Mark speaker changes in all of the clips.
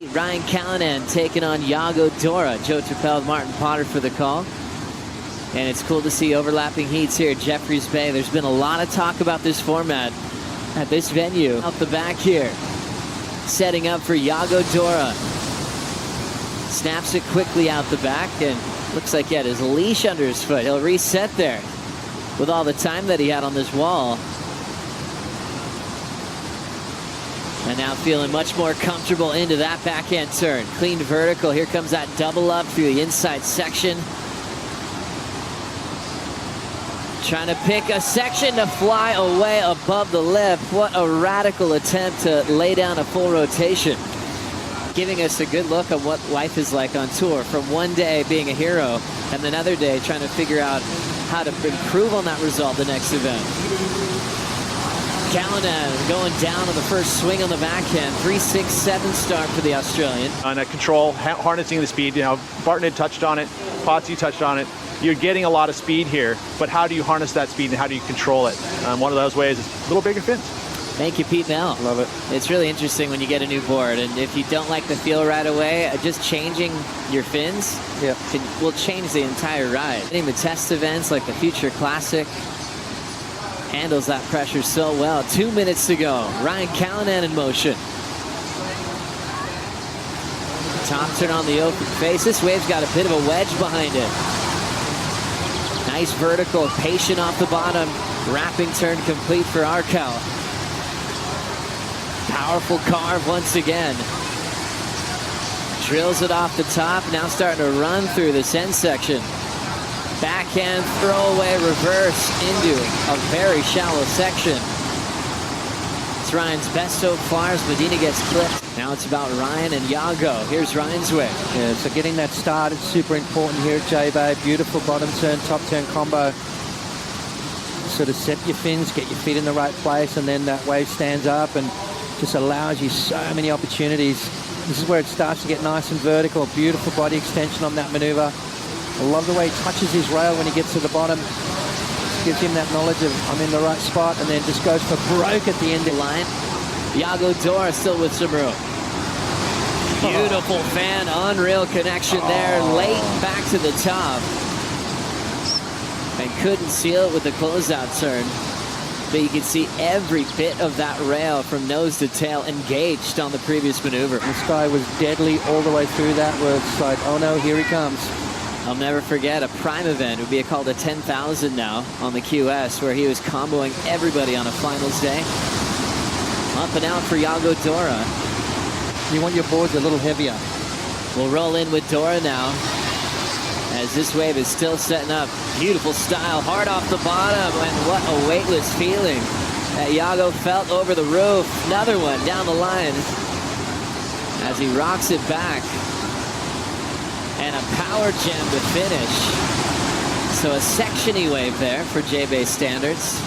Speaker 1: Ryan Callinan taking on Yago Dora. Joe Turpel, Martin Potter for the call. And it's cool to see overlapping heats here at Jeffreys Bay. There's been a lot of talk about this format at this venue. Out the back here, setting up for Yago Dora. Snaps it quickly out the back and looks like he had his leash under his foot. He'll reset there with all the time that he had on this wall. And now feeling much more comfortable into that backhand turn. Clean vertical. Here comes that double up through the inside section. Trying to pick a section to fly away above the lip. What a radical attempt to lay down a full rotation. Giving us a good look at what life is like on tour. From one day being a hero and another day trying to figure out how to improve on that result the next event. Callinan going down on the first swing on the backhand. 3-6-7 start for the Australian.
Speaker 2: On a control, harnessing the speed. You know, Barton had touched on it. Potsy touched on it. You're getting a lot of speed here, but how do you harness that speed and how do you control it? One of those ways is a little bigger fins.
Speaker 1: Thank you, Pete Mel.
Speaker 2: Love it.
Speaker 1: It's really interesting when you get a new board, and if you don't like the feel right away, just changing your fins will change the entire ride. Getting the test events like the Future Classic handles that pressure so well. 2 minutes to go. Ryan Callinan in motion. Top turn on the open face. This wave's got a bit of a wedge behind it. Nice vertical, patient off the bottom. Wrapping turn complete for Arcal. Powerful carve once again. Drills it off the top, now starting to run through this end section. Backhand throwaway reverse into a very shallow section. It's Ryan's best so far as Medina gets clipped. Now it's about Ryan and Yago. Here's Ryan's way.
Speaker 3: Yeah, so getting that start is super important here at J-Bay. Beautiful bottom turn, top turn combo. Sort of set your fins, get your feet in the right place, and then that wave stands up and just allows you so many opportunities. This is where it starts to get nice and vertical. Beautiful body extension on that maneuver. I love the way he touches his rail when he gets to the bottom. Just gives him that knowledge of I'm in the right spot, and then just goes for broke at the end of the line.
Speaker 1: Yago Dora still with some room. Beautiful fan, unreal connection there. Late back to the top. And couldn't seal it with the closeout turn. But you can see every bit of that rail from nose to tail engaged on the previous maneuver.
Speaker 3: This guy was deadly all the way through that, where it's like, oh no, here he comes.
Speaker 1: I'll never forget a prime event. It would be called a 10,000 now on the QS, where he was comboing everybody on a finals day. Up and out for Yago Dora.
Speaker 3: You want your boards a little heavier.
Speaker 1: We'll roll in with Dora now, as this wave is still setting up. Beautiful style, hard off the bottom, and what a weightless feeling that Yago felt over the roof. Another one down the line as he rocks it back. And a power gem to finish. So a section-y wave there for J-Bay standards.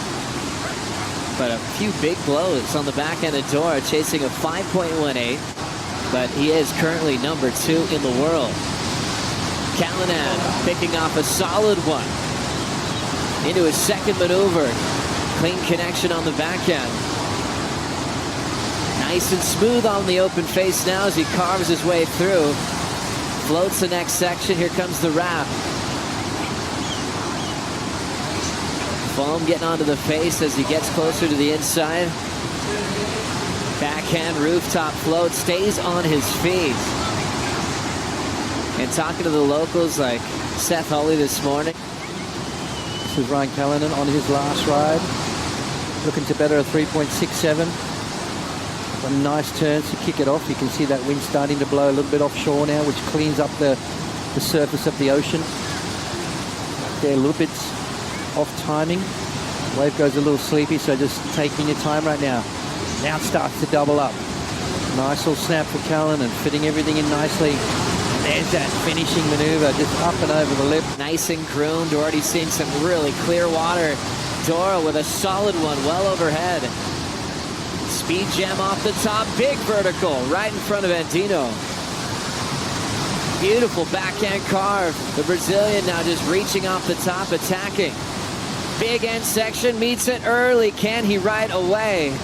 Speaker 1: But a few big blows on the back end of Dora, chasing a 5.18. But he is currently number 2 in the world. Callinan picking off a solid one into his second maneuver. Clean connection on the backhand. Nice and smooth on the open face now as he carves his way through. Floats the next section. Here comes the wrap. Foam getting onto the face as he gets closer to the inside. Backhand rooftop float, stays on his feet. And talking to the locals like Seth Hulley this morning.
Speaker 3: This is Ryan Callinan on his last ride. Looking to better a 3.67. Some nice turns to kick it off. You can see that wind starting to blow a little bit offshore now, which cleans up the surface of the ocean. They're a little bit off timing. Wave goes a little sleepy, so just taking your time right now. Now it starts to double up. Nice little snap for Callinan, fitting everything in nicely. And there's that finishing maneuver, just up and over the lip.
Speaker 1: Nice and groomed. Already seeing some really clear water. Dora with a solid one well overhead. Speed gem off the top, big vertical right in front of Andino. Beautiful backhand carve. The Brazilian now just reaching off the top, attacking. Big end section, meets it early. Can he ride away?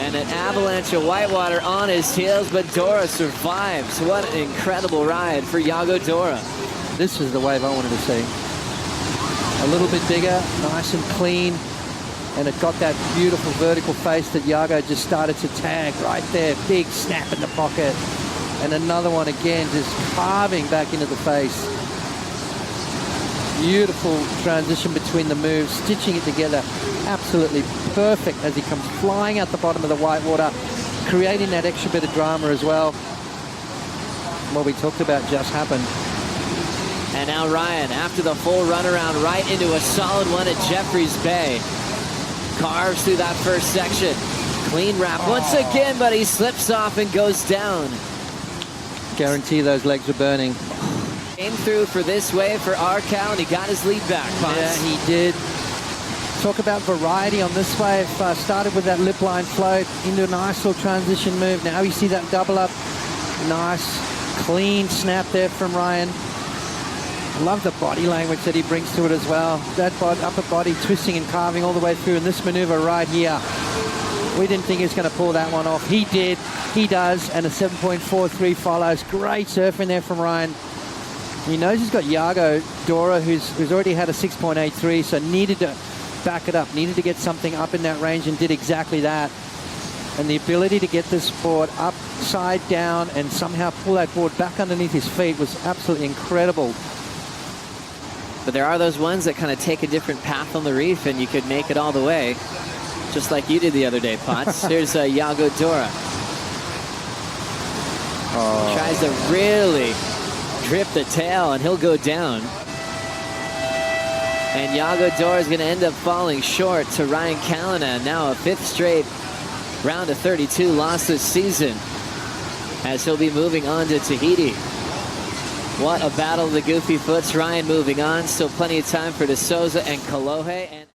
Speaker 1: And an avalanche of whitewater on his heels, but Dora survives. What an incredible ride for Yago Dora.
Speaker 3: This is the wave I wanted to see. A little bit bigger, nice and clean, and it got that beautiful vertical face that Yago just started to tag right there. Big snap in the pocket. And another one again, just carving back into the face. Beautiful transition between the moves, stitching it together. Absolutely perfect as he comes flying out the bottom of the whitewater, creating that extra bit of drama as well. What we talked about just happened.
Speaker 1: And now Ryan, after the full runaround, right into a solid one at Jeffreys Bay. Carves through that first section. Clean wrap once again, but he slips off and goes down.
Speaker 3: Guarantee those legs were burning.
Speaker 1: Came through for this wave for Cal, and he got his lead back, Potts.
Speaker 3: Yeah, he did. Talk about variety on this wave. Started with that lip line float into a nice little transition move. Now you see that double up. Nice, clean snap there from Ryan. Love the body language that he brings to it as well. That upper body twisting and carving all the way through. And this maneuver right here, we didn't think he was going to pull that one off. He did. He does. And a 7.43 follows. Great surfing there from Ryan. He knows he's got Yago Dora, who's already had a 6.83, so needed to back it up, needed to get something up in that range, and did exactly that. And the ability to get this board upside down and somehow pull that board back underneath his feet was absolutely incredible.
Speaker 1: But there are those ones that kind of take a different path on the reef, and you could make it all the way, just like you did the other day, Potts. Here's Yago Dora. Tries to really drip the tail, and he'll go down. And Yago Dora is going to end up falling short to Ryan Callinan. Now a 5th straight round of 32 loss this season, as he'll be moving on to Tahiti. What a battle of the goofy foots. Ryan moving on. Still plenty of time for De Souza and Kolohe.